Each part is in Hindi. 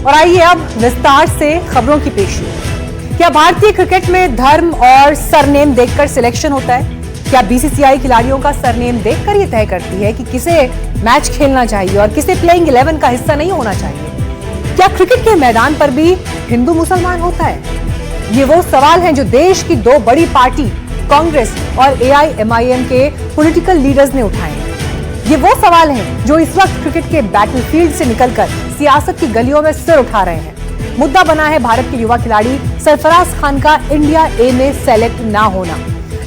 और आइए अब विस्तार से खबरों की पेशी। क्या भारतीय क्रिकेट में धर्म और सरनेम देखकर सिलेक्शन होता है? क्या बीसीसीआई खिलाड़ियों का सरनेम देखकर यह तय करती है कि किसे मैच खेलना चाहिए और किसे प्लेइंग 11 का हिस्सा नहीं होना चाहिए? क्या क्रिकेट के मैदान पर भी हिंदू मुसलमान होता है? ये वो सवाल हैं जो देश की दो बड़ी पार्टी कांग्रेस और एआईएमआईएम के पॉलिटिकल लीडर्स ने उठाए हैं। ये वो सवाल हैं जो इस वक्त क्रिकेट के बैटलफील्ड से निकलकर सियासत की गलियों में सिर उठा रहे हैं। मुद्दा बना है भारत के युवा खिलाड़ी सरफराज खान का इंडिया ए में सेलेक्ट ना होना।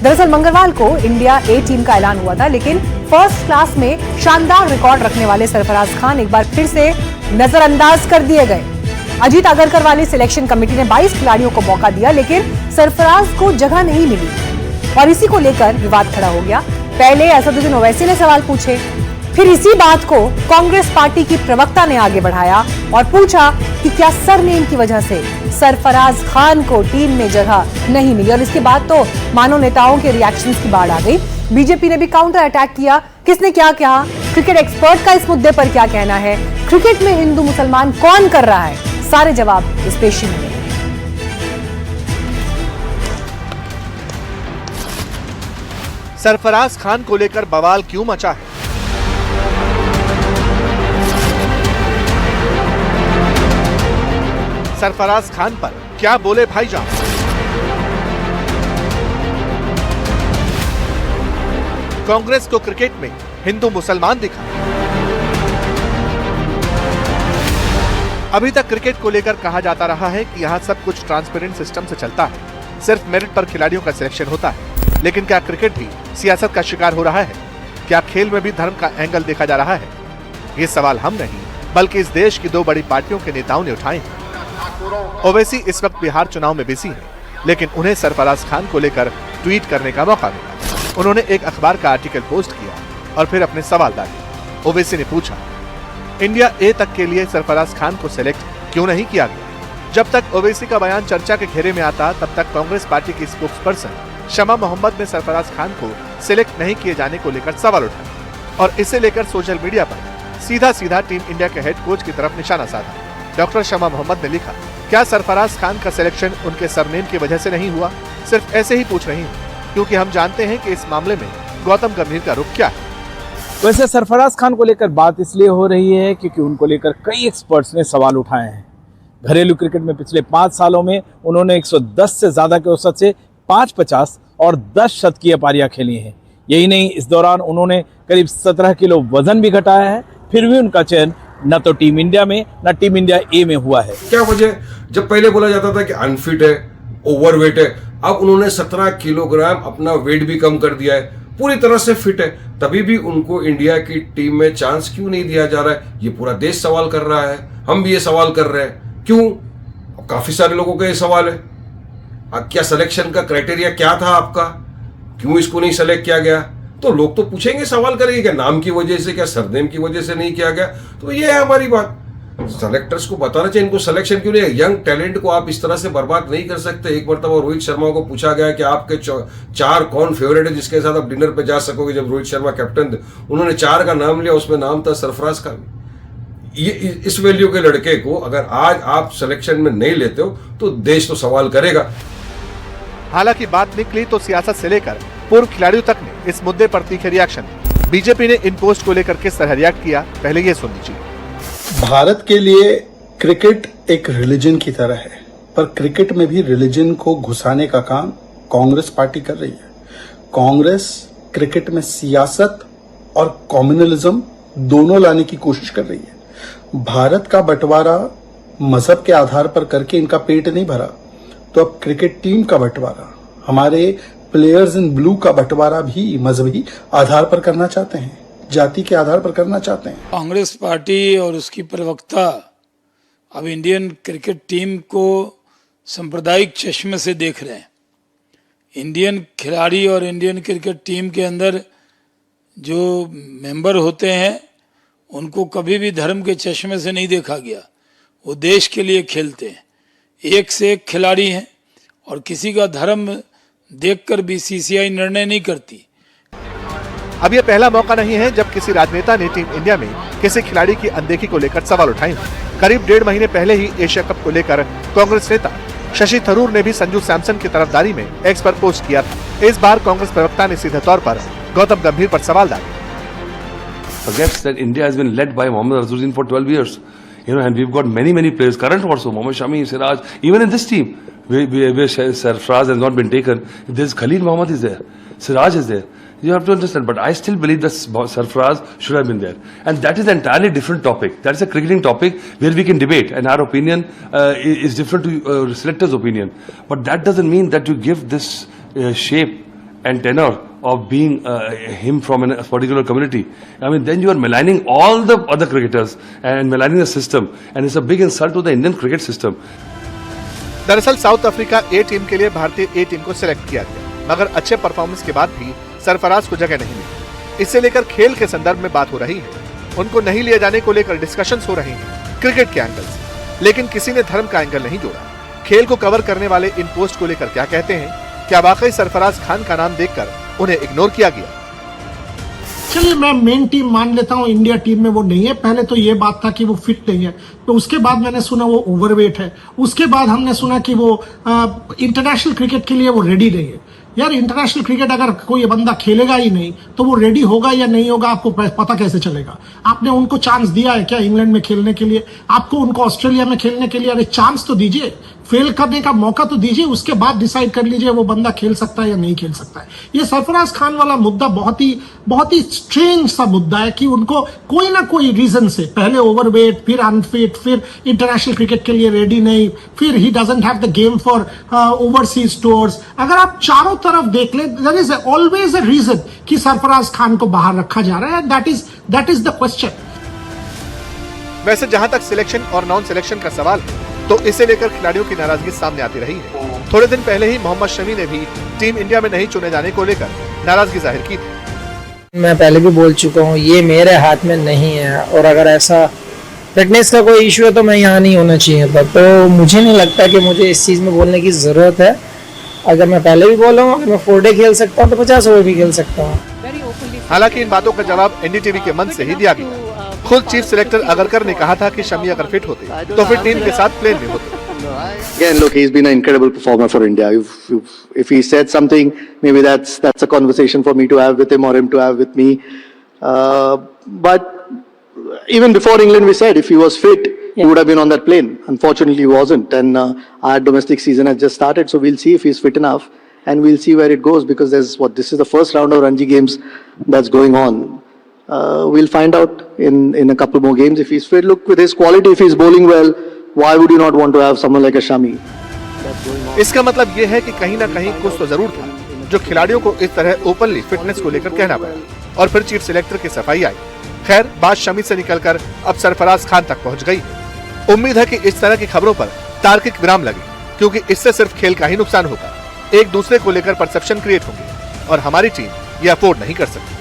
दरअसल मंगलवार को इंडिया ए टीम का ऐलान हुआ था, लेकिन फर्स्ट क्लास में शानदार रिकॉर्ड रखने वाले सरफराज खान एक बार फिर से नजरअंदाज कर दिए गए। अजीत आगरकर वाली सिलेक्शन कमेटी ने 22 खिलाड़ियों को मौका दिया, लेकिन सरफराज को जगह नहीं मिली और इसी को लेकर विवाद खड़ा हो गया। पहले असदुद्दीन ओवैसी ने सवाल पूछे, फिर इसी बात को कांग्रेस पार्टी की प्रवक्ता ने आगे बढ़ाया और पूछा कि क्या सरनेम की वजह से सरफराज खान को टीम में जगह नहीं मिली। और इसके बाद तो मानो नेताओं के रिएक्शंस की बाढ़ आ गई। बीजेपी ने भी काउंटर अटैक किया। किसने क्या कहा, क्रिकेट एक्सपर्ट का इस मुद्दे पर क्या कहना है, क्रिकेट में हिंदू मुसलमान कौन कर रहा है, सारे जवाब इस पेशी में। सरफराज खान को लेकर बवाल क्यों मचा है? सरफराज खान पर क्या बोले भाईजान? कांग्रेस को क्रिकेट में हिंदू मुसलमान दिखा। अभी तक क्रिकेट को लेकर कहा जाता रहा है कि यहां सब कुछ ट्रांसपेरेंट सिस्टम से चलता है, सिर्फ मेरिट पर खिलाड़ियों का सिलेक्शन होता है। लेकिन क्या क्रिकेट भी सियासत का शिकार हो रहा है? क्या खेल में भी धर्म का एंगल देखा जा रहा है? ये सवाल हम नहीं बल्कि इस देश की दो बड़ी पार्टियों के नेताओं ने उठाए हैं। ओवैसी इस वक्त बिहार चुनाव में बिजी हैं, लेकिन उन्हें सरफराज खान को लेकर ट्वीट करने का मौका मिला। उन्होंने एक अखबार का आर्टिकल पोस्ट किया और फिर अपने सवाल डाले। ओवैसी ने पूछा, इंडिया ए तक के लिए सरफराज खान को सिलेक्ट क्यों नहीं किया गया? जब तक ओवैसी का बयान चर्चा के घेरे में आता, तब तक कांग्रेस पार्टी की स्पोक्स पर्सन शमा मोहम्मद ने सरफराज खान को सिलेक्ट नहीं किए जाने को लेकर सवाल उठाए और इसे लेकर सोशल मीडिया पर सीधा टीम इंडिया के हेड कोच की तरफ निशाना साधा। डॉक्टर शमा मोहम्मद ने लिखा, क्या सरफराज खान का सिलेक्शन उनके सरनेम की वजह से नहीं हुआ? सिर्फ ऐसे ही पूछ रही हूँ, क्योंकि हम जानते हैं कि इस मामले में गौतम गंभीर का रुख क्या है। वैसे सरफराज खान को लेकर बात इसलिए हो रही है क्योंकि उनको लेकर कई एक्सपर्ट्स ने सवाल उठाए हैं। घरेलू क्रिकेट में पिछले 5 सालों में उन्होंने 110 से ज्यादा के औसत से 5 और 10 शतकीय पारियां खेली हैं। यही नहीं, इस दौरान उन्होंने करीब 17 किलो वजन भी घटाया है। फिर भी उनका चयन न तो टीम इंडिया में न टीम इंडिया ए में हुआ है। क्या वजह? जब पहले बोला जाता था कि अनफिट है, ओवरवेट है, अब उन्होंने 17 किलोग्राम अपना वेट भी कम कर दिया है, पूरी तरह से फिट है, तभी भी उनको इंडिया की टीम में चांस क्यों नहीं दिया जा रहा है? ये पूरा देश सवाल कर रहा है, हम भी ये सवाल कर रहे हैं। क्यों? काफी सारे लोगों का ये सवाल है। क्या सिलेक्शन का क्राइटेरिया क्या था आपका? क्यों इसको नहीं सेलेक्ट किया गया? तो लोग तो पूछेंगे, सवाल करेंगे, क्या नाम की वजह से, क्या सरनेम की वजह से नहीं किया गया? तो ये है हमारी बात। सेलेक्टर्स को बताना चाहिए इनको सिलेक्शन क्यों नहीं। यंग टैलेंट को आप इस तरह से बर्बाद नहीं कर सकते। एक मरतबा रोहित शर्मा को पूछा गया कि आपके 4 कौन फेवरेट है जिसके साथ आप डिनर पे जा सकोगे, जब रोहित शर्मा कैप्टन थे। उन्होंने 4 का नाम लिया, उसमें नाम था सरफराज खान। ये इस वैल्यू के लड़के को अगर आज आप सिलेक्शन में नहीं लेते हो तो देश तो सवाल करेगा। हालांकि बात निकली तो सियासत से लेकर पूर्व खिलाड़ियों तक ने इस मुद्दे पर तीखे रिएक्शन दिए। बीजेपी ने इन पोस्ट को लेकर किस तरह रिएक्ट किया, पहले ये सुन लीजिए। भारत के लिए क्रिकेट एक रिलीजन की तरह है, पर क्रिकेट में भी रिलीजन को घुसाने का काम कांग्रेस पार्टी कर रही है। कांग्रेस क्रिकेट में सियासत और कम्युनलिज्म दोनों लाने की कोशिश कर रही है। भारत का बंटवारा मजहब के आधार पर करके इनका पेट नहीं भरा, तो अब क्रिकेट टीम का बंटवारा, हमारे प्लेयर्स इन ब्लू का बंटवारा भी मजहबी आधार पर करना चाहते हैं, जाति के आधार पर करना चाहते हैं। कांग्रेस पार्टी और उसकी प्रवक्ता अब इंडियन क्रिकेट टीम को सांप्रदायिक चश्मे से देख रहे हैं। इंडियन खिलाड़ी और इंडियन क्रिकेट टीम के अंदर जो मेंबर होते हैं उनको कभी भी धर्म के चश्मे से नहीं देखा गया। वो देश के लिए खेलते हैं, एक से एक खिलाड़ी हैं और किसी का धर्म देखकर बीसीसीआई निर्णय नहीं करती। अब यह पहला मौका नहीं है जब किसी राजनेता ने टीम इंडिया में किसी खिलाड़ी की अनदेखी को लेकर सवाल उठाए। करीब 1.5 महीने पहले ही एशिया कप को लेकर कांग्रेस नेता शशि थरूर ने भी संजू सैमसन की तरफदारी में एक्स पर पोस्ट किया था। इस बार कांग्रेस प्रवक्ता ने सीधे तौर पर गौतम गंभीर पर सवाल डाले। Forgets that India has been led by Mohammad Azharuddin for 12 years. And we've got many players, current also, Mohammad Shami, Siraj, even in this team, where Sarfaraz has not been taken, there's Khalid Mohammad is there, Siraj is there. You have to understand, but I still believe that Sarfaraz should have been there. And that is an entirely different topic. That is a cricketing topic where we can debate, and our opinion is different to selector's opinion. But that doesn't mean that you give this shape and tenor of being him from a particular community. I mean, then you are maligning all the other cricketers and maligning the system, and it's a big insult to the Indian cricket system. दरअसल साउथ अफ्रीका ए टीम के लिए भारतीय ए टीम को सिलेक्ट किया गया, मगर अच्छे परफॉर्मेंस के बाद भी सरफराज को जगह नहीं मिली। इससे लेकर खेल के संदर्भ में बात हो रही है, उनको नहीं लिया जाने को लेकर डिस्कशंस हो रही हैं क्रिकेट के एंगल से, लेकिन किसी ने धर्म का एंगल नहीं जोड़ा। खेल को कवर करने वाले इन पोस्ट को लेकर क्या कहते हैं? क्या वाकई सरफराज खान का नाम देखकर उन्हें इग्नोर किया गया? चलिए, मैं मेन टीम मान लेता हूं, इंडिया टीम में वो नहीं है। पहले तो ये बात था कि वो फिट नहीं है, तो उसके बाद मैंने सुना वो ओवरवेट है, उसके बाद हमने सुना कि वो इंटरनेशनल क्रिकेट के लिए वो रेडी नहीं है। यार, इंटरनेशनल क्रिकेट अगर कोई बंदा खेलेगा ही नहीं तो वो रेडी होगा या नहीं होगा आपको पता कैसे चलेगा? आपने उनको चांस दिया है क्या इंग्लैंड में खेलने के लिए? आपको उनको ऑस्ट्रेलिया में खेलने के लिए अरे चांस तो दीजिए, फेल करने का मौका तो दीजिए, उसके बाद डिसाइड कर लीजिए वो बंदा खेल सकता है या नहीं खेल सकता है। ये सरफराज खान वाला मुद्दा बहुत ही स्ट्रेंज सा मुद्दा है कि उनको कोई ना कोई रीजन से, पहले ओवरवेट, फिर अनफिट, फिर इंटरनेशनल क्रिकेट के लिए रेडी नहीं, फिर ही doesn't have the game for overseas tours. अगर आप चारों तरफ देख ले, there is always a reason कि सरफराज खान को बाहर रखा जा रहा है। That is the question. वैसे जहां तक सिलेक्शन और नॉन सिलेक्शन का सवाल है, तो इसे लेकर खिलाड़ियों की नाराजगी सामने आती रही है। थोड़े दिन पहले ही मोहम्मद शमी ने भी टीम इंडिया में नहीं चुने जाने को लेकर नाराजगी जाहिर की थी। मैं पहले भी बोल चुका हूँ, ये मेरे हाथ में नहीं है, और अगर ऐसा फिटनेस का कोई इशू है तो मैं यहाँ नहीं होना चाहिए था। तो मुझे नहीं लगता कि मुझे इस चीज़ में बोलने की ज़रूरत है। अगर मैं पहले भी बोला हूँ, अगर मैं 4 डे खेल सकता हूँ तो 50 ओवर भी खेल सकता हूँ। हालांकि इन बातों का जवाब एनडीटीवी के मंच से ही दिया गया। खुद चीफ सिलेक्टर अगरकर ने कहा था कि शमी अगर फिट होते तो फिर टीम के साथ प्लेन में होते। Again, look, he's been an incredible performer for India. If he said something, maybe that's a conversation for me to have with him or him to have with me. But even before England, we said if he was fit, he would have been on that plane. Unfortunately, he wasn't, and our domestic season has just started. So we'll see if he's fit enough, and we'll see where it goes, because this is the first round of Ranji games that's going on. We'll find out in a couple more games if he's fit. Look, with his quality, if he's bowling well, why would you not want to have someone like a Shami? इसका मतलब ये है कि कहीं ना कहीं कुछ तो जरूर था जो खिलाड़ियों को इस तरह ओपनली फिटनेस को लेकर कहना पड़ा, और फिर चीफ सिलेक्टर की सफाई आई। खैर, बात शमी से निकलकर अब सरफराज खान तक पहुंच गई। उम्मीद है कि इस तरह की खबरों पर तार्किक विराम लगे, क्योंकि इससे सिर्फ खेल का ही नुकसान होगा। एक दूसरे को लेकर परसेप्शन क्रिएट होंगे और हमारी टीम ये अफोर्ड नहीं कर सकती।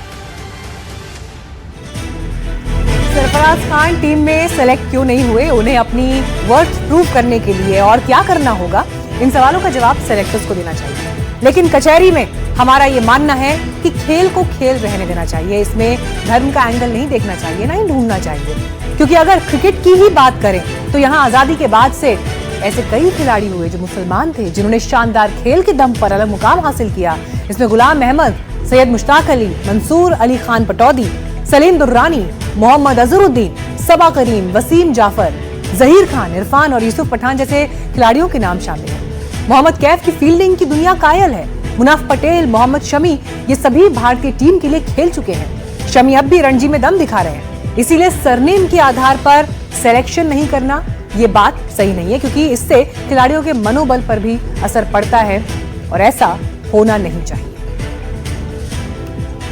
सरफराज खान टीम में सेलेक्ट क्यों नहीं हुए, उन्हें अपनी वर्थ प्रूव करने के लिए और क्या करना होगा, इन सवालों का जवाब सेलेक्टर्स को देना चाहिए। लेकिन कचहरी में हमारा ये मानना है कि खेल को खेल रहने देना चाहिए, इसमें धर्म का एंगल नहीं देखना चाहिए, ना ही ढूंढना चाहिए। क्योंकि अगर क्रिकेट की ही बात करें तो यहाँ आजादी के बाद से ऐसे कई खिलाड़ी हुए जो मुसलमान थे, जिन्होंने शानदार खेल के दम पर अलग मुकाम हासिल किया। इसमें गुलाम अहमद, सैयद मुश्ताक अली, मंसूर अली खान पटौदी, सलीम दुर्रानी, मोहम्मद अजहरुद्दीन, सबा करीम, वसीम जाफर, जहीर खान, इरफान और यूसुफ पठान जैसे खिलाड़ियों के नाम शामिल हैं। मोहम्मद कैफ की फील्डिंग की दुनिया कायल है। मुनाफ पटेल, मोहम्मद शमी, ये सभी भारतीय टीम के लिए खेल चुके हैं। शमी अब भी रणजी में दम दिखा रहे हैं, इसीलिए सरनेम के आधार पर सिलेक्शन नहीं करना ये बात सही नहीं है, क्योंकि इससे खिलाड़ियों के मनोबल पर भी असर पड़ता है और ऐसा होना नहीं चाहिए।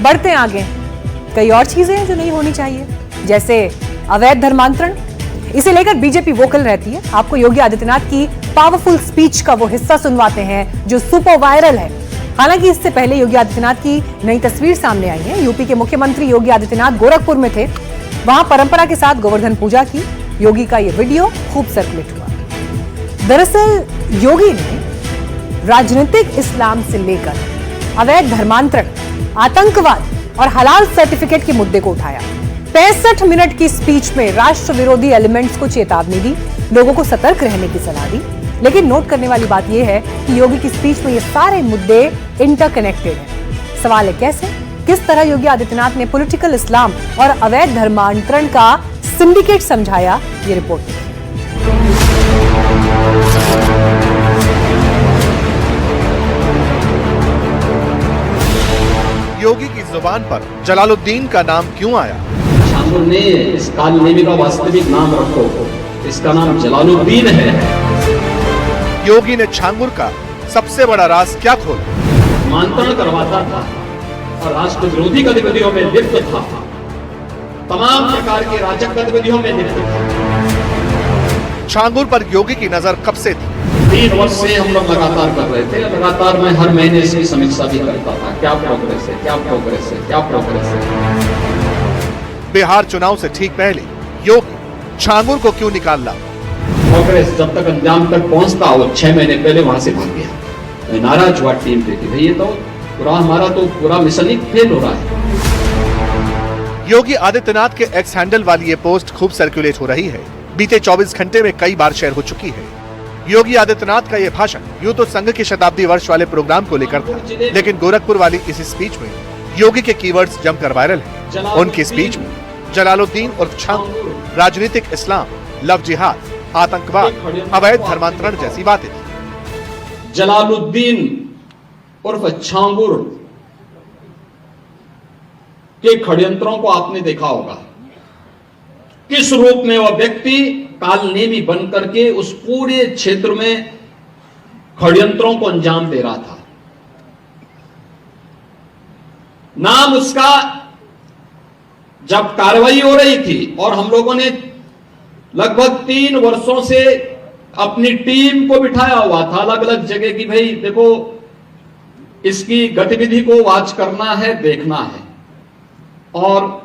बढ़ते हैं आगे, कई और चीजें हैं जो नहीं होनी चाहिए, जैसे अवैध धर्मांतरण। इसे लेकर बीजेपी वोकल रहती है। आपको योगी आदित्यनाथ की पावरफुल स्पीच का वो हिस्सा सुनवाते हैं जो सुपर वायरल है। हालांकि इससे पहले योगी आदित्यनाथ की नई तस्वीर सामने आई है। यूपी के मुख्यमंत्री योगी आदित्यनाथ गोरखपुर में थे, वहां परंपरा के साथ गोवर्धन पूजा की। योगी का ये वीडियो खूब सर्कुलेट हुआ। दरअसल योगी ने राजनीतिक इस्लाम से लेकर अवैध धर्मांतरण, आतंकवाद और हलाल सर्टिफिकेट के मुद्दे को उठाया। 65 मिनट की स्पीच में राष्ट्र विरोधी एलिमेंट्स को चेतावनी दी, लोगों को सतर्क रहने की सलाह दी। लेकिन नोट करने वाली बात यह है कि योगी की स्पीच में ये सारे मुद्दे इंटरकनेक्टेड हैं। सवाल है कैसे, किस तरह योगी आदित्यनाथ ने पॉलिटिकल इस्लाम और अवैध धर्मांतरण का सिंडिकेट समझाया, ये रिपोर्ट में। योगी की जुबान पर जलालुद्दीन का नाम क्यों आया? छांगुर ने इस कालनेमी का वास्तविक नाम रखो, इसका नाम जलालुद्दीन है। योगी ने छांगुर का सबसे बड़ा राज क्या खोला? धर्मांतरण करवाता था और राष्ट्र विरोधी गतिविधियों में लिप्त था, तमाम प्रकार की राजक गतिविधियों में लिप्त था। छांगुर पर योगी की नजर कब से थी? 3 वर्ष से हम लोग लगातार कर रहे थे, लगातार मैं हर महीने इसकी समीक्षा भी करता था, क्या प्रोग्रेस है, क्या प्रोग्रेस है, क्या प्रोग्रेस है। बिहार चुनाव से ठीक पहले योगी छांगुर को क्यों निकाल ला? कांग्रेस जब तक अंजाम तक पहुंचता वो 6 महीने पहले वहां से भाग गया। मैं नाराज हुआ टीम पे कि भाई ये तो हमारा पूरा मिशन ही फेल हो रहा है। योगी आदित्यनाथ के एक्स हैंडल वाली ये पोस्ट खूब सर्कुलेट हो रही है, बीते 24 घंटे में कई बार शेयर हो चुकी है। योगी आदित्यनाथ का ये भाषण यूं तो संघ के शताब्दी वर्ष वाले प्रोग्राम को लेकर था, लेकिन गोरखपुर वाली इस स्पीच में योगी के कीवर्ड्स जमकर वायरल हैं। उनकी स्पीच में जलालुद्दीन उर्फ छांगुर, राजनीतिक इस्लाम, लव जिहाद, आतंकवाद, अवैध धर्मांतरण जैसी बातें थी। जलालुद्दीन उर्फ छांगुर के षड्यंत्रों को आपने देखा होगा, किस रूप में वह व्यक्ति कालनेमी बनकर के उस पूरे क्षेत्र में षड्यंत्रों को अंजाम दे रहा था। नाम उसका जब कार्रवाई हो रही थी और हम लोगों ने लगभग 3 वर्षों से अपनी टीम को बिठाया हुआ था अलग अलग जगह की, भाई देखो इसकी गतिविधि को वॉच करना है, देखना है, और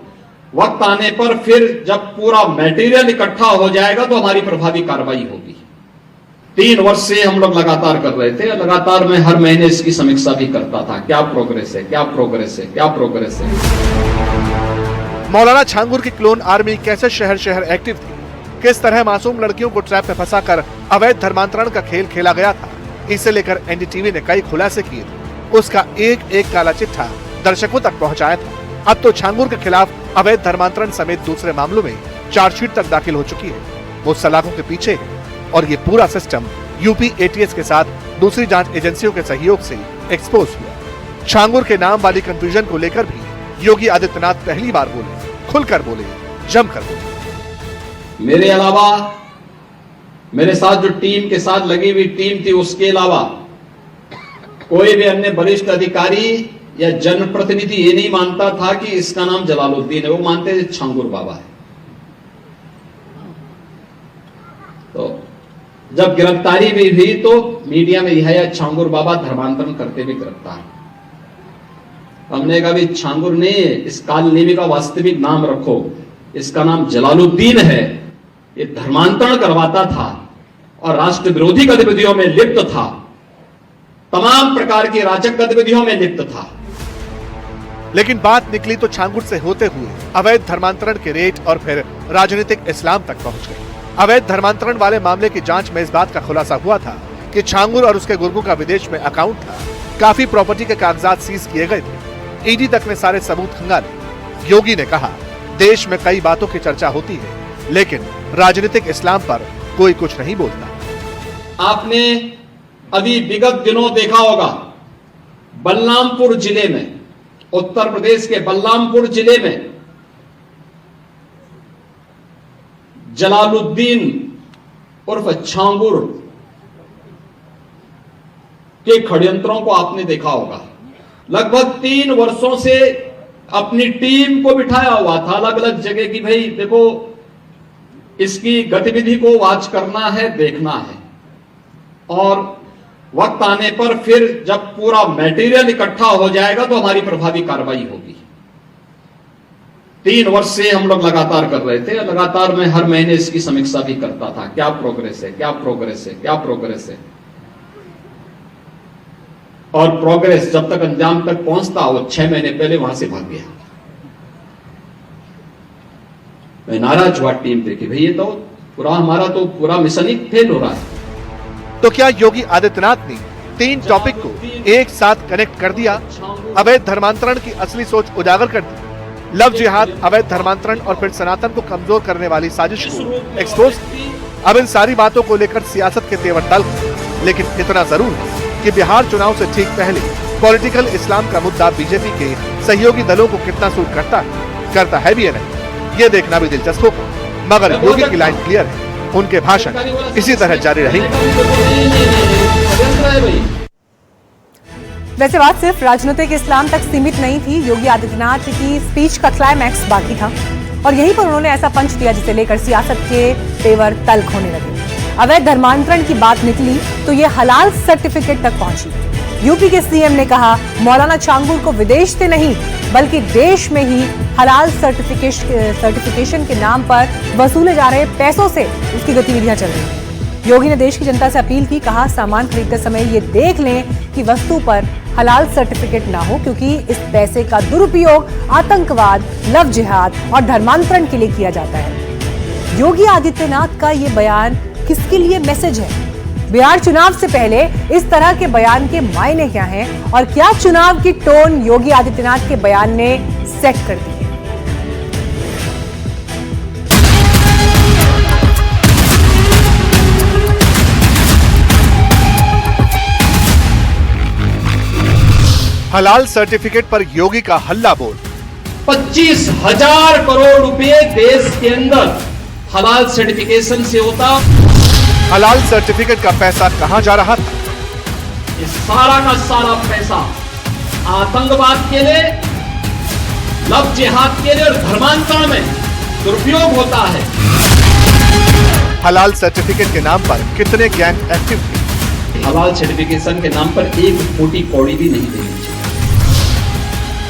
वक्त आने पर फिर जब पूरा मटेरियल इकट्ठा हो जाएगा तो हमारी प्रभावी कार्रवाई होगी। 3 वर्ष से हम लोग लगातार कर रहे थे, लगातार मैं हर महीने इसकी समीक्षा भी करता था, क्या प्रोग्रेस है, क्या प्रोग्रेस है, क्या प्रोग्रेस है। मौलाना छांगुर की क्लोन आर्मी कैसे शहर शहर एक्टिव थी, किस तरह मासूम लड़कियों को ट्रैप में फंसाकर अवैध धर्मांतरण का खेल खेला गया था, इसे लेकर एनडीटीवी ने कई खुलासे किए थे। उसका एक एक काला चिट्ठा दर्शकों तक पहुंचाया था। अब तो छांगुर के खिलाफ अवैध धर्मांतरण समेत दूसरे मामलों में चार्जशीट तक दाखिल हो चुकी है। वो सलाखों के पीछे है और ये पूरा सिस्टम यूपी एटीएस के साथ दूसरी जांच एजेंसियों के सहयोग से एक्सपोज हुआ। छांगुर के नाम वाली कंफ्यूजन को लेकर भी योगी आदित्यनाथ पहली बार बोले, खुलकर बोले, जमकर बोले। मेरे अलावा मेरे साथ जो टीम के साथ लगी हुई टीम थी, उसके अलावा कोई भी अन्य वरिष्ठ अधिकारी या जनप्रतिनिधि ये नहीं मानता था कि इसका नाम जलालुद्दीन है, वो मानते थे छांगुर बाबा है। तो जब गिरफ्तारी भी हुई तो मीडिया में यह छांगुर बाबा धर्मांतरण करते हुए गिरफ्तार। हमने कहा भी छांगुर ने इस कालनेमी का वास्तविक नाम रखो, इसका नाम जलालुद्दीन है। ये धर्मांतरण करवाता था और राष्ट्र विरोधी गतिविधियों में लिप्त था, तमाम प्रकार की राजक गतिविधियों में लिप्त था। लेकिन बात निकली तो छांगुर से होते हुए अवैध धर्मांतरण के रेट और फिर राजनीतिक इस्लाम तक पहुंच गई। अवैध धर्मांतरण वाले मामले की जांच में इस बात का खुलासा हुआ था कि छांगुर और उसके गुर्गों का विदेश में अकाउंट था, काफी प्रॉपर्टी के कागजात सीज किए गए थे, ईडी तक ने सारे सबूत खंगाले। योगी ने कहा, देश में कई बातों की चर्चा होती है लेकिन राजनीतिक इस्लाम पर कोई कुछ नहीं बोलता। आपने अभी विगत दिनों देखा होगा, बलरामपुर जिले में, उत्तर प्रदेश के बलरामपुर जिले में जलालुद्दीन उर्फ छांगुर के षड्यंत्रों को आपने देखा होगा। लगभग 3 वर्षों से अपनी टीम को बिठाया हुआ था अलग अलग जगह की, भाई देखो इसकी गतिविधि को वॉच करना है, देखना है, और वक्त आने पर फिर जब पूरा मटेरियल इकट्ठा हो जाएगा तो हमारी प्रभावी कार्रवाई होगी। 3 वर्ष से हम लोग लगातार कर रहे थे, लगातार मैं हर महीने इसकी समीक्षा भी करता था, क्या प्रोग्रेस है, क्या प्रोग्रेस है, क्या प्रोग्रेस है। और प्रोग्रेस जब तक अंजाम तक पहुंचता वो 6 महीने पहले वहां से भाग गया। मैं नाराज हुआ टीम पे कि भाई ये तो हमारा तो पूरा मिशन ही फेल हो रहा है। तो क्या योगी आदित्यनाथ ने 3 टॉपिक को एक साथ कनेक्ट कर दिया? अवैध धर्मांतरण की असली सोच उजागर कर दी, लव जिहाद, अवैध धर्मांतरण और फिर सनातन को कमजोर करने वाली साजिश को एक्सपोज। अब इन सारी बातों को लेकर सियासत के तेवर तल्ख, लेकिन इतना जरूर है कि बिहार चुनाव से ठीक पहले पॉलिटिकल इस्लाम का मुद्दा बीजेपी के सहयोगी दलों को कितना सूट करता है भी या नहीं, ये देखना भी दिलचस्प होगा। मगर योगी की लाइन क्लियर है, उनके भाषण इसी तरह जारी रहेंगे। वैसे बात सिर्फ राजनीतिक इस्लाम तक सीमित नहीं थी। योगी आदित्यनाथ की स्पीच का क्लाइमैक्स बाकी था और यहीं पर उन्होंने ऐसा पंच दिया जिसे लेकर सियासत के तेवर तल्ख होने लगे। अवैध धर्मांतरण की बात निकली तो ये हलाल सर्टिफिकेट तक पहुंची। यूपी के सीएम ने कहा मौलाना छांगुर को विदेश से नहीं बल्कि देश में ही हलाल सर्टिफिकेशन के नाम पर वसूले जा रहे पैसों से उसकी गतिविधियां चल रही हैं। योगी ने देश की जनता से अपील की, कहा सामान खरीदते समय ये देख लें कि वस्तु पर हलाल सर्टिफिकेट ना हो, क्योंकि इस पैसे का दुरुपयोग आतंकवाद, लव जिहाद और धर्मांतरण के लिए किया जाता है। योगी आदित्यनाथ का ये बयान किसके लिए मैसेज है? बिहार चुनाव से पहले इस तरह के बयान के मायने क्या हैं और क्या चुनाव की टोन योगी आदित्यनाथ के बयान ने सेट कर दी? हलाल सर्टिफिकेट पर योगी का हल्ला बोल। 25,000 करोड़ रुपए देश के अंदर हलाल सर्टिफिकेशन से होता। हलाल सर्टिफिकेट का पैसा कहां जा रहा था? ये सारा का सारा पैसा आतंकवाद के लिए, लव जिहाद के लिए और धर्मांतरण में दुरुपयोग होता है। हलाल सर्टिफिकेट के नाम पर कितने गैंग एक्टिव थे? हलाल सर्टिफिकेशन के नाम पर एक फूटी कौड़ी भी नहीं देनी चाहिए।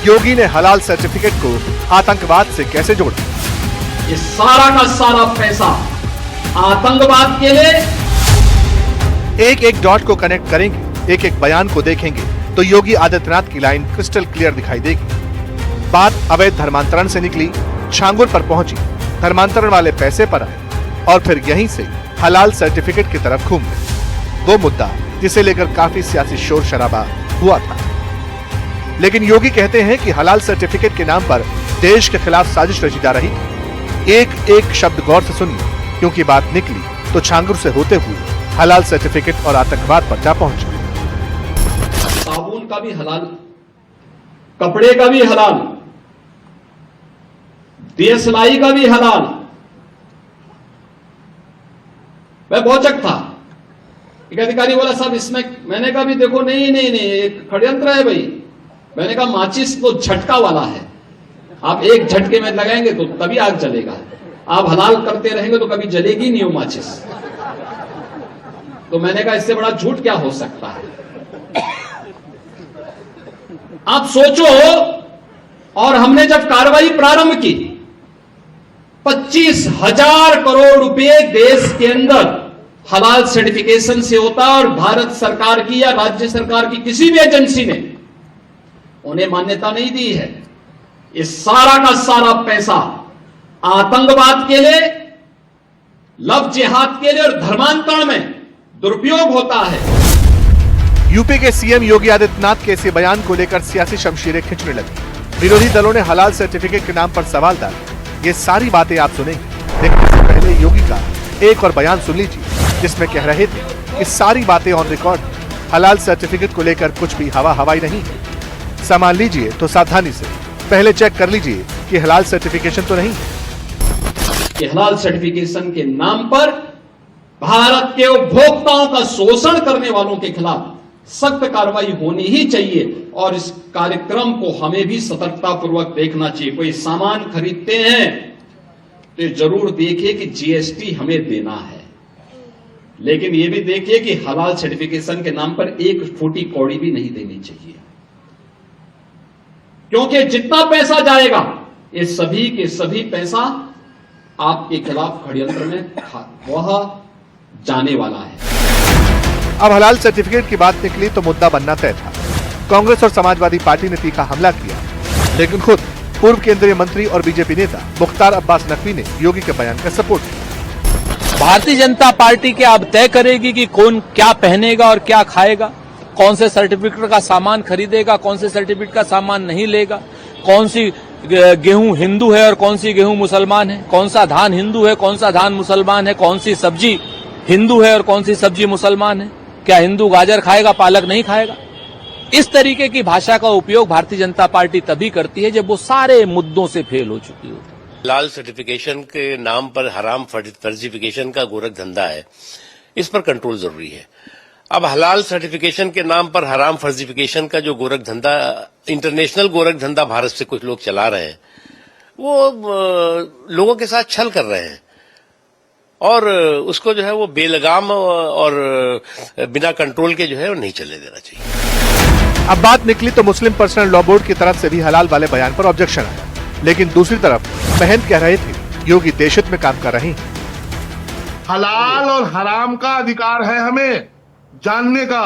योगी ने हलाल सर्टिफिकेट को आतंकवाद से कैसे जोड़ा? ये सारा का सारा पैसा आतंकवाद के लिए। एक एक डॉट को कनेक्ट करेंगे, एक एक बयान को देखेंगे तो योगी आदित्यनाथ की लाइन क्रिस्टल क्लियर दिखाई देगी। बात अवैध धर्मांतरण से निकली, छांगुर पर पहुंची, धर्मांतरण वाले पैसे पर आए और फिर यहीं से हलाल सर्टिफिकेट की तरफ घूम गए। वो मुद्दा जिसे लेकर काफी सियासी शोर शराबा हुआ था। लेकिन योगी कहते हैं कि हलाल सर्टिफिकेट के नाम पर देश के खिलाफ साजिश रची जा रही थी। एक एक शब्द गौर से सुनिए, क्योंकि बात निकली तो छांगुर से होते हुए हलाल सर्टिफिकेट और आतंकवाद पर जा पहुंचा। साबुन का भी हलाल, कपड़े का भी हलाल, दियसलाई का भी हलाल। मैं भौचक था। एक अधिकारी बोला साहब इसमें, मैंने कहा भी देखो नहीं एक षड्यंत्र है भाई। मैंने कहा माचिस तो झटका वाला है, आप एक झटके में लगाएंगे तो तभी आग जलेगा, आप हलाल करते रहेंगे तो कभी जलेगी नहीं वो माचिस। तो मैंने कहा इससे बड़ा झूठ क्या हो सकता है। आप सोचो, और हमने जब कार्रवाई प्रारंभ की 25,000 करोड़ रुपए देश के अंदर हलाल सर्टिफिकेशन से होता और भारत सरकार की या राज्य सरकार की किसी भी एजेंसी ने उन्हें मान्यता नहीं दी है। ये सारा का सारा पैसा आतंकवाद के लिए, लव जिहाद के लिए और धर्मांतरण में दुरुपयोग होता है। यूपी के सीएम योगी आदित्यनाथ के इस बयान को लेकर सियासी शमशीरें खिंचने लगी। विरोधी दलों ने हलाल सर्टिफिकेट के नाम पर सवाल डाले। ये सारी बातें आप सुनेंगे, लेकिन इससे पहले योगी का एक और बयान सुन लीजिए, जिसमें कह रहे थे कि सारी बातें ऑन रिकॉर्ड, हलाल सर्टिफिकेट को लेकर कुछ भी हवाई नहीं है। सामान लीजिए तो सावधानी से पहले चेक कर लीजिए कि हलाल सर्टिफिकेशन तो नहीं है। हलाल सर्टिफिकेशन के नाम पर भारत के उपभोक्ताओं का शोषण करने वालों के खिलाफ सख्त कार्रवाई होनी ही चाहिए और इस कार्यक्रम को हमें भी सतर्कता पूर्वक देखना चाहिए। कोई सामान खरीदते हैं तो जरूर देखिए कि जीएसटी हमें देना है, लेकिन यह भी देखिए कि हलाल सर्टिफिकेशन के नाम पर एक फूटी कौड़ी भी नहीं देनी चाहिए, क्योंकि जितना पैसा जाएगा ये सभी के सभी पैसा आपके खिलाफ षड्यंत्र में वह जाने वाला है। अब हलाल सर्टिफिकेट की बात निकली तो मुद्दा बनना तय था। कांग्रेस और समाजवादी पार्टी ने तीखा हमला किया, लेकिन खुद पूर्व केंद्रीय मंत्री और बीजेपी नेता मुख्तार अब्बास नकवी ने योगी के बयान का सपोर्ट किया। भारतीय जनता पार्टी क्या अब तय करेगी कि कौन क्या पहनेगा और क्या खाएगा, कौन से सर्टिफिकेट का सामान खरीदेगा, कौन से सर्टिफिकेट का सामान नहीं लेगा, कौन सी गेहूं हिंदू है और कौन सी गेहूं मुसलमान है, कौन सा धान हिंदू है, कौन सा धान मुसलमान है, कौन सी सब्जी हिंदू है और कौन सी सब्जी मुसलमान है, क्या हिंदू गाजर खाएगा पालक नहीं खाएगा। इस तरीके की भाषा का उपयोग भारतीय जनता पार्टी तभी करती है जब वो सारे मुद्दों से फेल हो चुकी होती है। हलाल सर्टिफिकेशन के नाम पर हराम फर्जिफिकेशन का गोरख धंधा है, इस पर कंट्रोल जरूरी है। अब हलाल सर्टिफिकेशन के नाम पर हराम फर्जिफिकेशन का जो गोरख धंधा, इंटरनेशनल गोरख धंधा भारत से कुछ लोग चला रहे हैं, वो लोगों के साथ छल कर रहे हैं और उसको जो है वो बेलगाम और बिना कंट्रोल के जो है वो नहीं चलने देना चाहिए। अब बात निकली तो मुस्लिम पर्सनल लॉ बोर्ड की तरफ से भी हलाल वाले बयान पर ऑब्जेक्शन आया, लेकिन दूसरी तरफ महंत कह रहे थे योगी देशहित में काम कर रहे हैं। हलाल और हराम का अधिकार है हमें जानने का,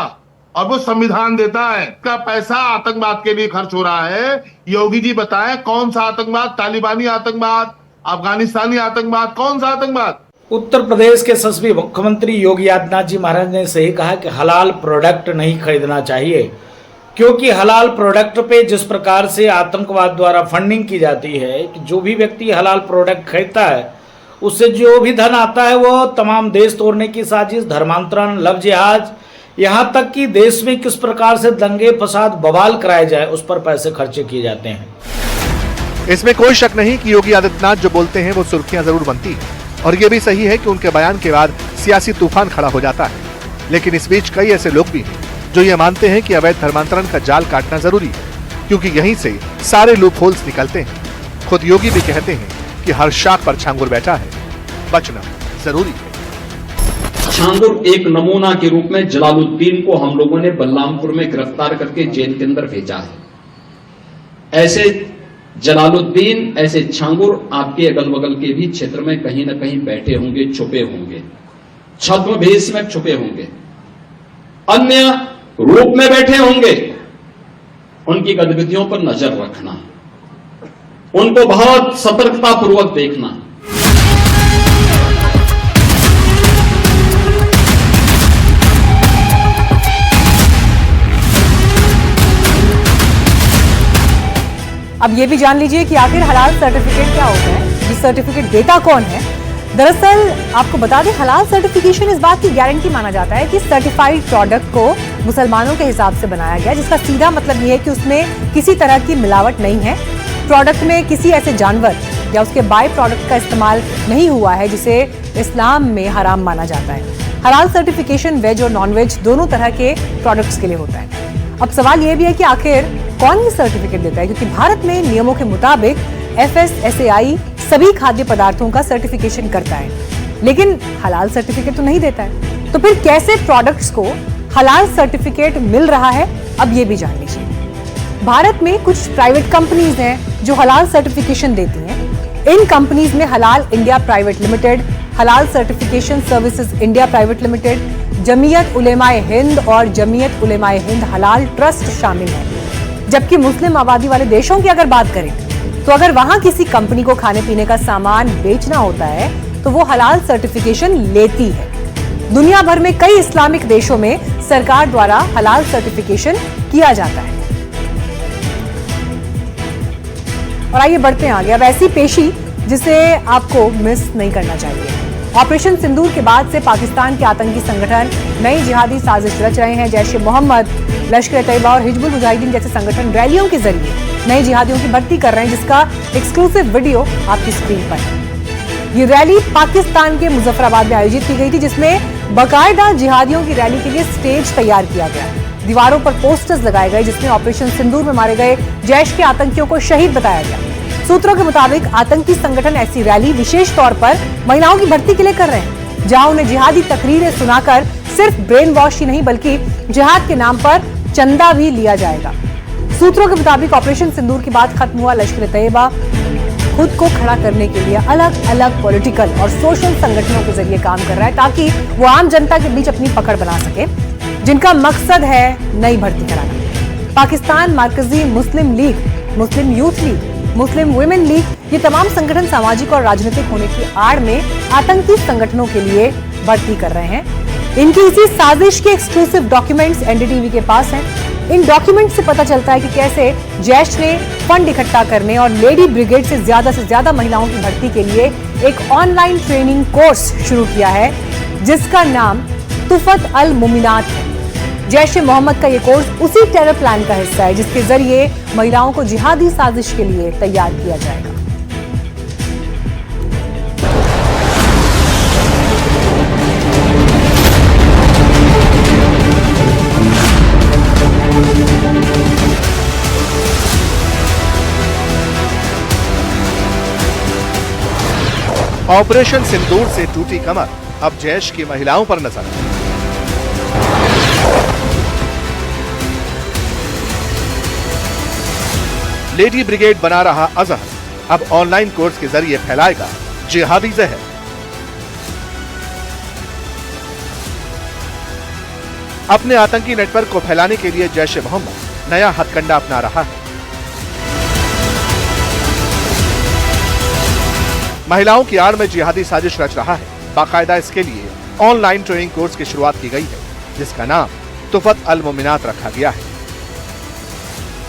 और वो संविधान देता है। का पैसा आतंकवाद के लिए खर्च हो रहा है। योगी जी बताएं कौन सा आतंकवाद, तालिबानी आतंकवाद, अफगानिस्तानी आतंकवाद, कौन सा आतंकवाद। उत्तर प्रदेश के यशस्वी मुख्यमंत्री योगी आदित्यनाथ जी महाराज ने सही कहा कि हलाल प्रोडक्ट नहीं खरीदना चाहिए, क्योंकि हलाल प्रोडक्ट पे जिस प्रकार से आतंकवाद द्वारा फंडिंग की जाती है कि जो भी व्यक्ति हलाल प्रोडक्ट खरीदता है उससे जो भी धन आता है वो तमाम देश तोड़ने की साजिश, धर्मांतरण, लव जिहाद, यहाँ तक कि देश में किस प्रकार से दंगे फसाद बवाल कराए जाए उस पर पैसे खर्चे किए जाते हैं। इसमें कोई शक नहीं कि योगी आदित्यनाथ जो बोलते हैं वो सुर्खियां जरूर बनती है, और ये भी सही है कि उनके बयान के बाद सियासी तूफान खड़ा हो जाता है। लेकिन इस बीच कई ऐसे लोग भी हैं जो ये मानते हैं कि अवैध धर्मांतरण का जाल काटना जरूरी है, क्योंकि यहीं से सारे लूप होल्स निकलते हैं। खुद योगी भी कहते हैं कि हर शाख पर छांगुर बैठा है, बचना जरूरी है। छांगुर एक नमूना के रूप में जलालुद्दीन को हम लोगों ने बलरामपुर में गिरफ्तार करके जेल के अंदर भेजा है। ऐसे जलालुद्दीन, ऐसे छांगुर आपके अगल बगल के भी क्षेत्र में कहीं न कहीं बैठे होंगे, छुपे होंगे, छद्म भेष में छुपे होंगे, अन्य रूप में बैठे होंगे। उनकी गतिविधियों पर नजर रखना, उनको बहुत सतर्कता पूर्वक देखना। अब ये भी जान लीजिए कि आखिर हलाल सर्टिफिकेट क्या होता है, ये सर्टिफिकेट देता कौन है। दरअसल आपको बता दें, हलाल सर्टिफिकेशन इस बात की गारंटी माना जाता है कि सर्टिफाइड प्रोडक्ट को मुसलमानों के हिसाब से बनाया गया, जिसका सीधा मतलब ये है कि उसमें किसी तरह की मिलावट नहीं है, प्रोडक्ट में किसी ऐसे जानवर या उसके बाय प्रोडक्ट का इस्तेमाल नहीं हुआ है जिसे इस्लाम में हराम माना जाता है। हलाल सर्टिफिकेशन वेज और नॉन वेज दोनों तरह के प्रोडक्ट्स के लिए होता है। अब सवाल ये भी है कि आखिर कौन ये सर्टिफिकेट देता है, क्योंकि भारत में नियमों के मुताबिक FSSAI सभी खाद्य पदार्थों का सर्टिफिकेशन करता है, लेकिन हलाल सर्टिफिकेट तो नहीं देता है। तो फिर कैसे प्रोडक्ट्स को हलाल सर्टिफिकेट मिल रहा है, अब ये भी जान लीजिए। भारत में कुछ प्राइवेट कंपनीज हैं जो हलाल सर्टिफिकेशन देती हैं। इन कंपनीज में Halal India private limited, Halal certification services India private limited, Jamiat Ulamae Hind और जमीयत उलेमाए हिंद हलाल ट्रस्ट शामिल है। जबकि मुस्लिम आबादी वाले देशों की अगर बात करें तो अगर वहां किसी कंपनी को खाने पीने का सामान बेचना होता है तो वो हलाल सर्टिफिकेशन लेती है। दुनिया भर में कई इस्लामिक देशों में सरकार द्वारा हलाल सर्टिफिकेशन किया जाता है। और आइए बढ़ते हैं आगे। अब ऐसी पेशी जिसे आपको मिस नहीं करना चाहिए। ऑपरेशन सिंदूर के बाद से पाकिस्तान के आतंकी संगठन नई जिहादी साजिश रच रहे हैं। जैश ए मोहम्मद, लश्कर तैयबा और हिजबुल मुजाहिदीन जैसे संगठन रैलियों के जरिए नए जिहादियों की भर्ती कर रहे हैं, जिसका एक्सक्लूसिव वीडियो आपकी स्क्रीन पर है। ये रैली पाकिस्तान के मुजफ्फराबाद में आयोजित की गई थी, जिसमें बाकायदा जिहादियों की रैली के लिए स्टेज तैयार किया गया। दीवारों पर पोस्टर्स लगाए गए जिसमें ऑपरेशन सिंदूर में मारे गए जैश के आतंकियों को शहीद बताया गया। सूत्रों के मुताबिक आतंकी संगठन ऐसी रैली विशेष तौर पर महिलाओं की भर्ती के लिए कर रहे हैं, जहां उन्हें जिहादी तकरीरें सुनाकर सिर्फ ब्रेन वॉश ही नहीं बल्कि जिहाद के नाम पर चंदा भी लिया जाएगा। सूत्रों के मुताबिक ऑपरेशन सिंदूर के बाद खत्म हुआ लश्कर तैयबा खुद को खड़ा करने के लिए अलग अलग पॉलिटिकल और सोशल संगठनों के जरिए काम कर रहा है, ताकि वो आम जनता के बीच अपनी पकड़ बना सके, जिनका मकसद है नई भर्ती कराना। Pakistan Markazi Muslim league, Muslim youth league, Muslim women league, ये तमाम संगठन सामाजिक और राजनीतिक होने की आड़ में आतंकी संगठनों के लिए भर्ती कर रहे हैं। इनकी इसी साजिश के एक्सक्लूसिव डॉक्यूमेंट्स एनडीटीवी के पास हैं। इन डॉक्यूमेंट से पता चलता है कि कैसे जैश ने फंड इकट्ठा करने और लेडी ब्रिगेड से ज्यादा महिलाओं की भर्ती के लिए एक ऑनलाइन ट्रेनिंग कोर्स शुरू किया है, जिसका नाम तुफत अल मुमिनात है। जैश ए मोहम्मद का ये कोर्स उसी टेरर प्लान का हिस्सा है, जिसके जरिए महिलाओं को जिहादी साजिश के लिए तैयार किया जाएगा। ऑपरेशन सिंदूर से टूटी कमर, अब जैश की महिलाओं पर नजर। लेडी ब्रिगेड बना रहा अजहर, अब ऑनलाइन कोर्स के जरिए फैलाएगा जिहादी जहर। अपने आतंकी नेटवर्क को फैलाने के लिए जैश ए मोहम्मद नया हथकंडा अपना रहा है। महिलाओं की आड़ में जिहादी साजिश रच रहा है। बाकायदा इसके लिए ऑनलाइन ट्रेनिंग कोर्स की शुरुआत की गई है, जिसका नाम तुफत अल मुमिनात रखा गया है।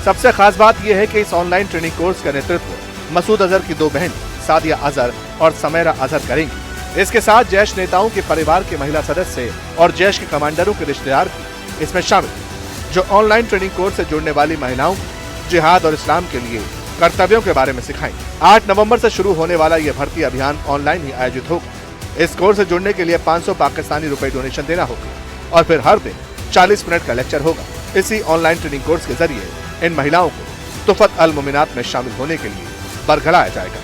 सबसे खास बात यह है कि इस ऑनलाइन ट्रेनिंग कोर्स का नेतृत्व मसूद अजहर की दो बहन सादिया अजहर और समैरा अजहर करेंगी। इसके साथ जैश नेताओं के परिवार के महिला सदस्य और जैश के कमांडरों के रिश्तेदार भी इसमें शामिल, जो ऑनलाइन ट्रेनिंग कोर्स से जुड़ने वाली महिलाओं को जिहाद और इस्लाम के लिए कर्तव्यों के बारे में सिखाएंगे। 8 नवंबर से शुरू होने वाला यह भर्ती अभियान ऑनलाइन ही आयोजित होगा। इस कोर्स से जुड़ने के लिए 500 पाकिस्तानी रुपए डोनेशन देना होगा और फिर हर दिन 40 मिनट का लेक्चर होगा। इसी ऑनलाइन ट्रेनिंग कोर्स के जरिए इन महिलाओं को तुफत अल मुमिनात में शामिल होने के लिए बरगलाया जाएगा।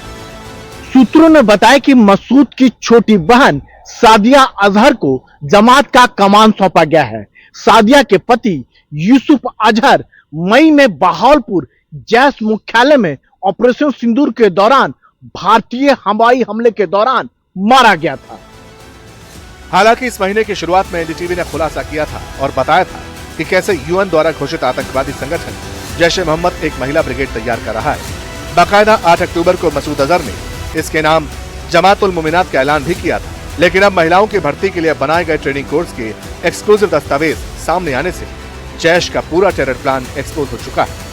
सूत्रों ने बताया कि मसूद की छोटी बहन सादिया अजहर को जमात का कमान सौंपा गया है। सादिया के पति यूसुफ अजहर मई में बहावलपुर जैश मुख्यालय में ऑपरेशन सिंदूर के दौरान भारतीय हवाई हमले के दौरान मारा गया था। हालांकि इस महीने की शुरुआत में एनडीटीवी ने खुलासा किया था और बताया था कि कैसे यूएन द्वारा घोषित आतंकवादी संगठन जैश ए मोहम्मद एक महिला ब्रिगेड तैयार कर रहा है। बाकायदा 8 अक्टूबर को मसूद अजहर ने इसके नाम जमातुल मुमिनात का ऐलान भी किया था, लेकिन अब महिलाओं की भर्ती के लिए बनाए गए ट्रेनिंग कोर्स के एक्सक्लूसिव दस्तावेज सामने आने से जैश का पूरा टेरर प्लान एक्सपोज हो चुका है।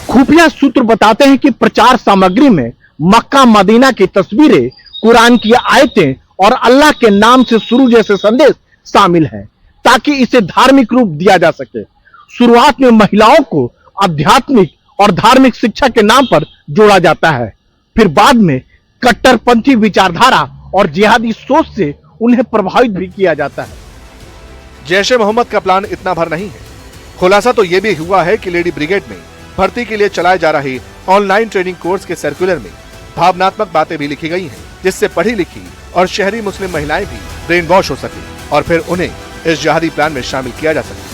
खुफिया सूत्र बताते हैं कि प्रचार सामग्री में मक्का मदीना की तस्वीरें, कुरान की आयतें और अल्लाह के नाम से शुरू जैसे संदेश शामिल हैं, ताकि इसे धार्मिक रूप दिया जा सके। शुरुआत में महिलाओं को आध्यात्मिक और धार्मिक शिक्षा के नाम पर जोड़ा जाता है, फिर बाद में कट्टरपंथी विचारधारा और जिहादी सोच से उन्हें प्रभावित भी किया जाता है। जैश ए मोहम्मद का प्लान इतना भर नहीं है। खुलासा तो यह भी हुआ है कि लेडी ब्रिगेड में भर्ती के लिए चलाए जा रहे ऑनलाइन ट्रेनिंग कोर्स के सर्कुलर में भावनात्मक बातें भी लिखी गई हैं, जिससे पढ़ी लिखी और शहरी मुस्लिम महिलाएं भी ब्रेन वॉश हो सके और फिर उन्हें इस जिहादी प्लान में शामिल किया जा सके।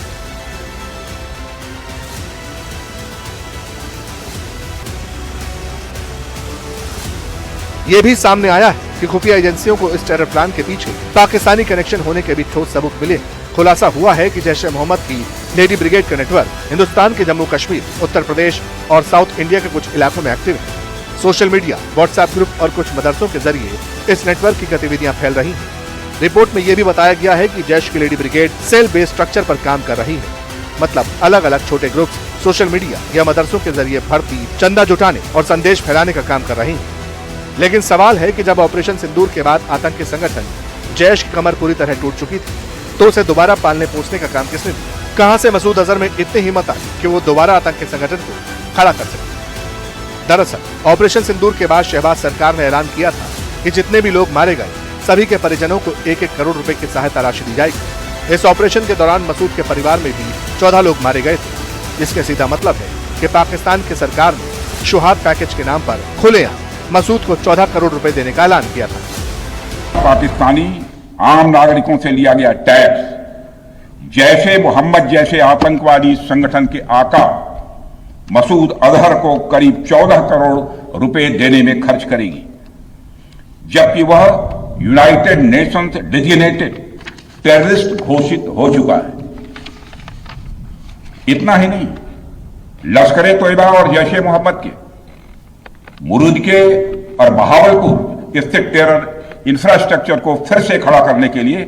ये भी सामने आया है कि खुफिया एजेंसियों को इस टेरर प्लान के पीछे पाकिस्तानी कनेक्शन होने के भी ठोस सबूत मिले। खुलासा हुआ है कि जैश ए मोहम्मद की लेडी ब्रिगेड का नेटवर्क हिंदुस्तान के जम्मू कश्मीर, उत्तर प्रदेश और साउथ इंडिया के कुछ इलाकों में एक्टिव है। सोशल मीडिया, व्हाट्सएप ग्रुप और कुछ मदरसों के जरिए इस नेटवर्क की गतिविधियां फैल रही हैं। रिपोर्ट में यह भी बताया गया है कि जैश की lady brigade cell based structure पर काम कर रही है, मतलब अलग अलग छोटे ग्रुप्स सोशल मीडिया या मदरसों के जरिए भर्ती, चंदा जुटाने और संदेश फैलाने का काम कर रही है। लेकिन सवाल है कि जब ऑपरेशन सिंदूर के बाद आतंकी संगठन जैश की कमर पूरी तरह टूट चुकी थी, तो उसे दोबारा पालने पोसने का काम किसने दिया? कहां से मसूद अजहर में इतनी हिम्मत आई कि वो दोबारा आतंकी संगठन को खड़ा कर सके? दरअसल ऑपरेशन सिंदूर के बाद शहबाज सरकार ने ऐलान किया था कि जितने भी लोग मारे गए सभी के परिजनों को 1-1 करोड़ रुपए की सहायता राशि दी जाएगी। इस ऑपरेशन के दौरान मसूद के परिवार में भी 14 लोग मारे गए थे, जिसके सीधा मतलब है कि पाकिस्तान की सरकार ने शुहाद पैकेज के नाम पर खुलेआम मसूद को 14 करोड़ रुपए देने का ऐलान किया था। पाकिस्तानी आम नागरिकों से लिया गया टैक्स जैश ए मोहम्मद जैसे आतंकवादी संगठन के आका मसूद अजहर को करीब 14 करोड़ रुपए देने में खर्च करेगी, जबकि वह यूनाइटेड नेशंस डेजिग्नेटेड टेररिस्ट घोषित हो चुका है। इतना ही नहीं, लश्कर-ए-तोयबा और जैश ए मोहम्मद के मुरुदके और बहावलपुर स्थित टेरर इंफ्रास्ट्रक्चर को फिर से खड़ा करने के लिए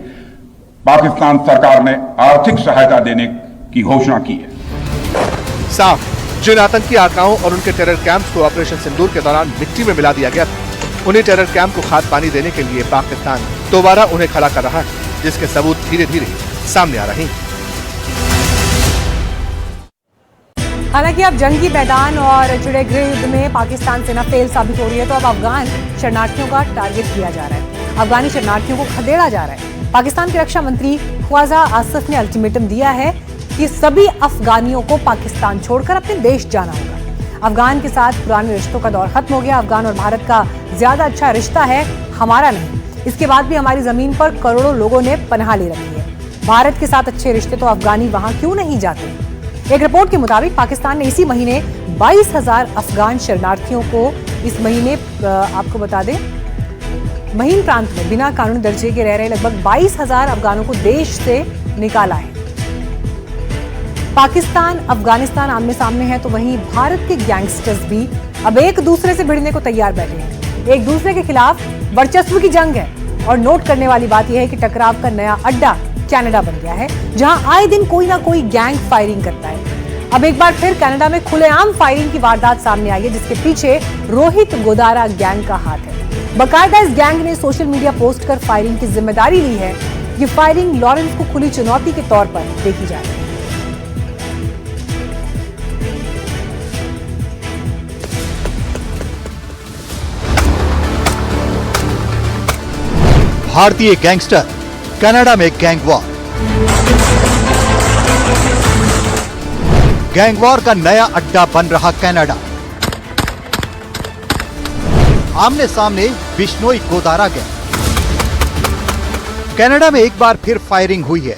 पाकिस्तान सरकार ने आर्थिक सहायता देने की घोषणा की है। साफ, जिन आतंकी आकाओं और उनके टेरर कैंप्स को ऑपरेशन सिंदूर के दौरान मिट्टी में मिला दिया गया था, उन्हीं टेरर कैंप को खाद पानी देने के लिए पाकिस्तान दोबारा उन्हें खड़ा कर रहा है, जिसके सबूत धीरे धीरे सामने आ रहे हैं। हालांकि अब जंगी मैदान और छिड़े गृह युद्ध में पाकिस्तान सेना फेल साबित हो रही है, तो अब अफगान शरणार्थियों का टारगेट किया जा रहा है। अफगानी शरणार्थियों को खदेड़ा जा रहा है। पाकिस्तान के रक्षा मंत्री ख्वाजा आसिफ ने अल्टीमेटम दिया है कि सभी अफगानियों को पाकिस्तान छोड़कर अपने देश जाना होगा। अफगान के साथ पुराने रिश्तों का दौर खत्म हो गया। अफगान और भारत का ज्यादा अच्छा रिश्ता है, हमारा नहीं। इसके बाद भी हमारी जमीन पर करोड़ों लोगों ने पनाह ले रखी है। भारत के साथ अच्छे रिश्ते तो अफगानी वहां क्यों नहीं जाते? एक रिपोर्ट के मुताबिक पाकिस्तान ने इसी महीने 22,000 अफगान शरणार्थियों को इस महीने, आपको बता दें, महीन प्रांत में बिना कानूनी दर्जे के रह रहे लगभग 22,000 अफगानों को देश से निकाला है। पाकिस्तान अफगानिस्तान आमने सामने है, तो वहीं भारत के गैंगस्टर्स भी अब एक दूसरे से भिड़ने को तैयार बैठे हैं। एक दूसरे के खिलाफ वर्चस्व की जंग है। और नोट करने वाली बात यह है कि टकराव का नया अड्डा कनाडा बन गया है, जहां आए दिन कोई ना कोई गैंग फायरिंग करता है। अब एक बार फिर कनाडा में खुलेआम फायरिंग की वारदात सामने आई है, जिसके पीछे रोहित गोदारा गैंग का हाथ है। बाकायदा इस गैंग ने सोशल मीडिया पोस्ट कर फायरिंग की जिम्मेदारी ली है। ये फायरिंग लॉरेंस को खुली चुनौती के तौर पर देखी जा रही है। भारतीय गैंगस्टर कनाडा में गैंग वॉर। गैंग वॉर का नया अड्डा बन रहा कनाडा। आमने सामने बिश्नोई गोदारा गैंग। कनाडा में एक बार फिर फायरिंग हुई है।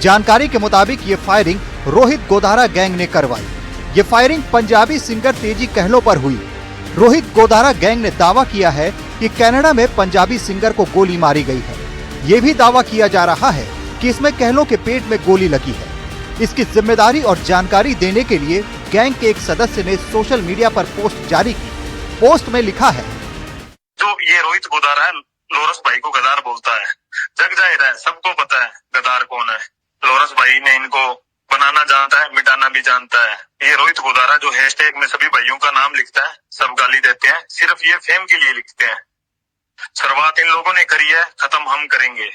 जानकारी के मुताबिक ये फायरिंग रोहित गोदारा गैंग ने करवाई। ये फायरिंग पंजाबी सिंगर तेजी कहलो पर हुई। रोहित गोदारा गैंग ने दावा किया है कि कनाडा में पंजाबी सिंगर को गोली मारी गई है। ये भी दावा किया जा रहा है कि इसमें कहलो के पेट में गोली लगी है। इसकी जिम्मेदारी और जानकारी देने के लिए गैंग के एक सदस्य ने सोशल मीडिया पर पोस्ट जारी की। पोस्ट में लिखा है, जो ये रोहित गोदारा है, लोरस भाई को गदार बोलता है। जग जाहिर है, सबको पता है गदार कौन है। लोरस भाई ने इनको बनाना जानता है, मिटाना भी जानता है। ये रोहित गोदारा जो हैशटैग में सभी भाइयों का नाम लिखता है, सब गाली देते हैं, सिर्फ ये फेम के लिए लिखते हैं। शुरुआत इन लोगों ने करी है, खत्म हम करेंगे।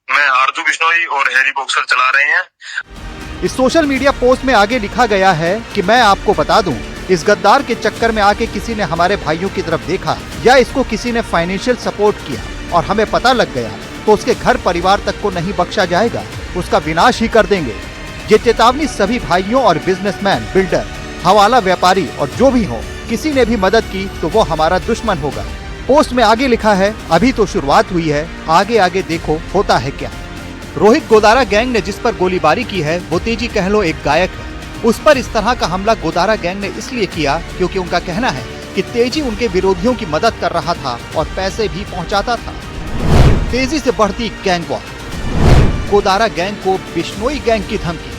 मैं आरजू बिश्नोई और हैरी बॉक्सर चला रहे हैं। इस सोशल मीडिया पोस्ट में आगे लिखा गया है कि मैं आपको बता दूं, इस गद्दार के चक्कर में आके किसी ने हमारे भाइयों की तरफ देखा या इसको किसी ने फाइनेंशियल सपोर्ट किया और हमें पता लग गया, तो उसके घर परिवार तक को नहीं बख्शा जाएगा, उसका विनाश ही कर देंगे। ये चेतावनी सभी भाइयों और बिजनेसमैन, बिल्डर, हवाला व्यापारी और जो भी हो, किसी ने भी मदद की तो वो हमारा दुश्मन होगा। पोस्ट में आगे लिखा है, अभी तो शुरुआत हुई है, आगे आगे देखो होता है क्या। रोहित गोदारा गैंग ने जिस पर गोलीबारी की है वो तेजी कहलो एक गायक है। उस पर इस तरह का हमला गोदारा गैंग ने इसलिए किया क्योंकि उनका कहना है कि तेजी उनके विरोधियों की मदद कर रहा था और पैसे भी पहुंचाता था। तेजी से बढ़ती गैंग वॉर। गोदारा गैंग को बिश्नोई गैंग की धमकी।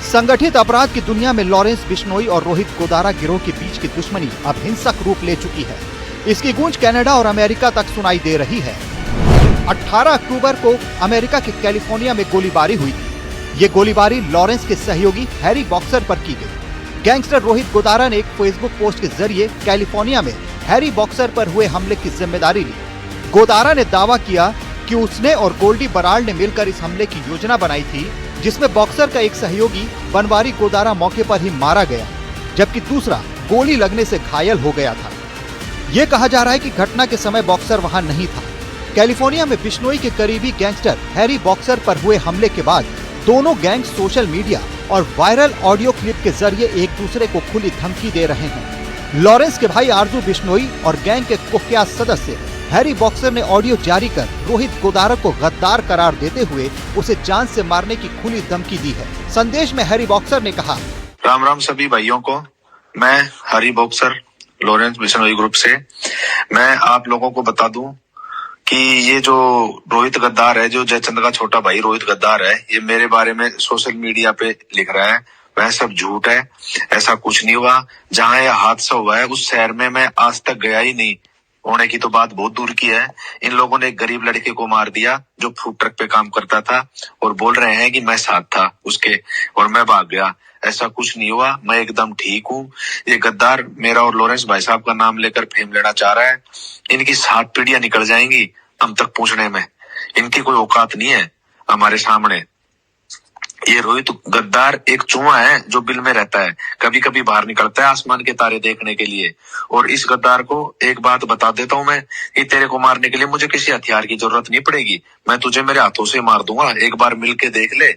संगठित अपराध की दुनिया में लॉरेंस बिश्नोई और रोहित गोदारा गिरोह के बीच की दुश्मनी अब हिंसक रूप ले चुकी है। इसकी गूंज कनाडा और अमेरिका तक सुनाई दे रही है। 18 अक्टूबर को अमेरिका के कैलिफोर्निया में गोलीबारी हुई थी। ये गोलीबारी लॉरेंस के सहयोगी हैरी बॉक्सर पर की गई। गैंगस्टर रोहित गोदारा ने एक फेसबुक पोस्ट के जरिए कैलिफोर्निया में हैरी बॉक्सर पर हुए हमले की जिम्मेदारी ली। गोदारा ने दावा किया कि उसने और गोल्डी बराड़ ने मिलकर इस हमले की योजना बनाई थी, जिसमें बॉक्सर का एक सहयोगी बनवारी गोदारा मौके पर ही मारा गया, जबकि दूसरा गोली लगने से घायल हो गया था। ये कहा जा रहा है कि घटना के समय बॉक्सर वहां नहीं था। कैलिफोर्निया में बिश्नोई के करीबी गैंगस्टर हैरी बॉक्सर पर हुए हमले के बाद दोनों गैंग सोशल मीडिया और वायरल ऑडियो क्लिप के जरिए एक दूसरे को खुली धमकी दे रहे हैं। लॉरेंस के भाई आरजू बिश्नोई और गैंग के कुख्यात सदस्य हैरी बॉक्सर ने ऑडियो जारी कर रोहित गोदारा को गद्दार करार देते हुए उसे जान से मारने की खुली धमकी दी है। संदेश में हैरी बॉक्सर ने कहा, राम राम सभी भाइयों को। मैं Harry boxer Lawrence Bishnoi group से मैं आप लोगों को बता दूं कि ये जो रोहित गद्दार है, जो जयचंद का छोटा भाई रोहित गद्दार है, ये मेरे बारे में सोशल मीडिया पे लिख रहा है। वह सब झूठ है, ऐसा कुछ नहीं हुआ। जहां यह हादसा हुआ है उस शहर में मैं आज तक गया ही नहीं, होने की तो बात बहुत दूर की है। इन लोगों ने एक गरीब लड़के को मार दिया जो फूड ट्रक पे काम करता था और बोल रहे हैं कि मैं साथ था उसके और मैं भाग गया। ऐसा कुछ नहीं हुआ, मैं एकदम ठीक हूँ। ये गद्दार मेरा और लॉरेंस भाई साहब का नाम लेकर फेम लेना चाह रहा है। इनकी 7 पीढ़ियां निकल जाएंगी हम तक पहुंचने में, इनकी कोई औकात नहीं है हमारे सामने। ये रोहित गद्दार एक चूहा है जो बिल में रहता है, कभी कभी बाहर निकलता है आसमान के तारे देखने के लिए। और इस गद्दार को एक बात बता देता हूँ मैं कि तेरे को मारने के लिए मुझे किसी हथियार की जरूरत नहीं पड़ेगी, मैं तुझे मेरे हाथों से मार दूंगा, एक बार मिल के देख ले।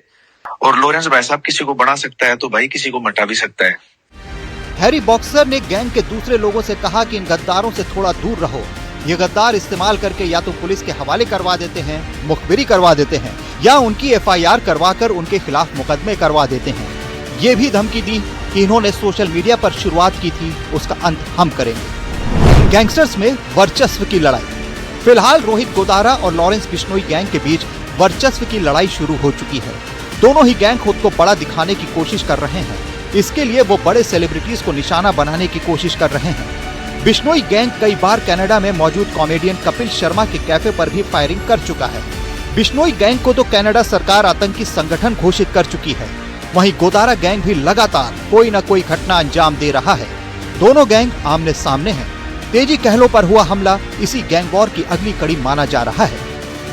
और लॉरेंस भाई साहब किसी को बना सकता है तो भाई किसी को मिटा भी सकता है। हैरी बॉक्सर ने गैंग के दूसरे लोगों से कहा कि इन गद्दारों से थोड़ा दूर रहो। ये गद्दार इस्तेमाल करके या तो पुलिस के हवाले करवा देते हैं, मुखबिरी करवा देते हैं, या उनकी FIR करवाकर उनके खिलाफ मुकदमे करवा देते हैं। ये भी धमकी दी कि इन्होंने सोशल मीडिया पर शुरुआत की थी, उसका अंत हम करेंगे। गैंगस्टर्स में वर्चस्व की लड़ाई। फिलहाल रोहित गोदारा और लॉरेंस बिश्नोई गैंग के बीच वर्चस्व की लड़ाई शुरू हो चुकी है। दोनों ही गैंग खुद को बड़ा दिखाने की कोशिश कर रहे हैं। इसके लिए वो बड़े सेलिब्रिटीज को निशाना बनाने की कोशिश कर रहे हैं। बिश्नोई गैंग कई बार कनाडा में मौजूद कॉमेडियन कपिल शर्मा के कैफे पर भी फायरिंग कर चुका है। बिश्नोई गैंग को तो कनाडा सरकार आतंकी संगठन घोषित कर चुकी है। वहीं गोदारा गैंग भी लगातार कोई न कोई घटना अंजाम दे रहा है। दोनों गैंग आमने सामने हैं। तेजी कहलों पर हुआ हमला इसी गैंग वॉर की अगली कड़ी माना जा रहा है।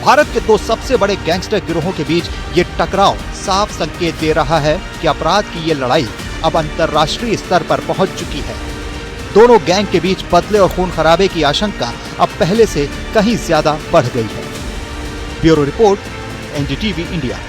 भारत के 2 सबसे बड़े गैंगस्टर गिरोहों के बीच ये टकराव साफ संकेत दे रहा है कि अपराध की ये लड़ाई अब अंतर्राष्ट्रीय स्तर पर पहुंच चुकी है। दोनों गैंग के बीच बदले और खून खराबे की आशंका अब पहले से कहीं ज्यादा बढ़ गई है। Bureau report, NDTV India.